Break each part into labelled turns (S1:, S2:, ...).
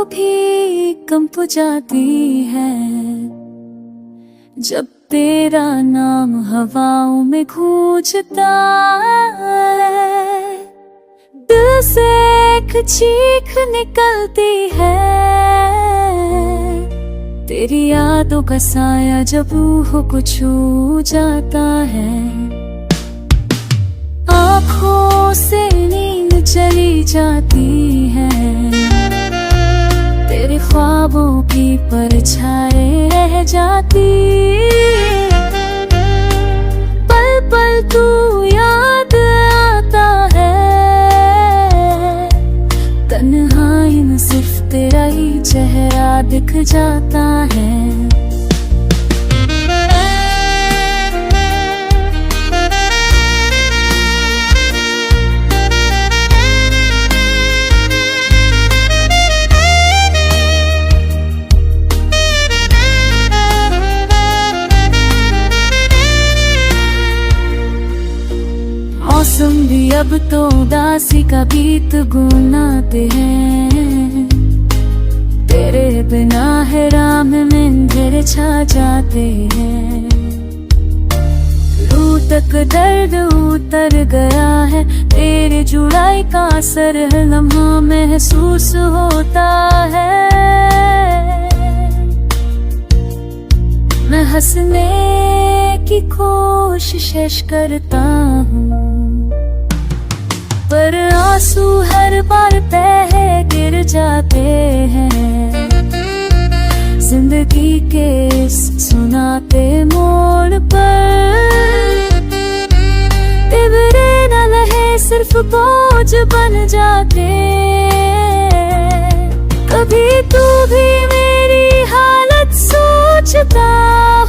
S1: भी कंप जाती है जब तेरा नाम हवाओं में गूंजता है। दिल से एक चीख निकलती है, तेरी यादों का साया जब रूह को छू जाता है। आँखों से नींद चली जाती है, तेरे ख्वाबों की परछाई रह जाती। पल पल तू याद आता है, तन्हाई में सिर्फ तेरा ही चेहरा दिख जाता है। मौसम भी अब तो उदासी का गीत गुनगुनाते हैं, तेरे बिना है राम में अंधेरे छा जाते हैं। रूह तक दर्द उतर गया है, तेरे जुड़ाई का असर हर लम्हा महसूस होता है। मैं हंसने की कोशिश करता हूँ, पर आंसू हर बार बह गिर जाते हैं। जिंदगी के सुनाते मोड़ पर तिबरे न लहे सिर्फ बोझ बन जाते। कभी तू भी मेरी हालत सोचता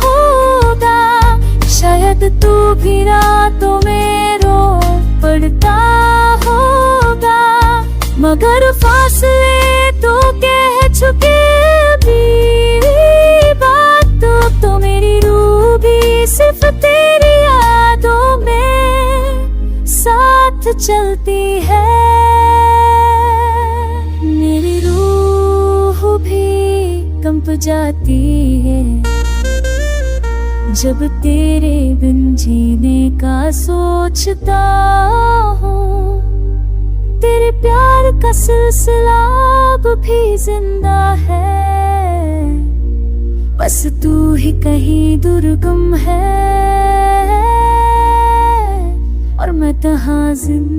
S1: होगा, शायद तू भी रातों में रो पड़ता होगा। मगर फासले तो कह चुके भी बात, तो मेरी रूह भी सिर्फ तेरी यादों में साथ चलती है। मेरी रूह भी कंप जाती है जब तेरे बिन जीने का सोचता हूँ। तेरे प्यार का सिलसिला अब भी जिंदा है, बस तू ही कहीं दुर्गम है और मैं तहाँ जिंदा।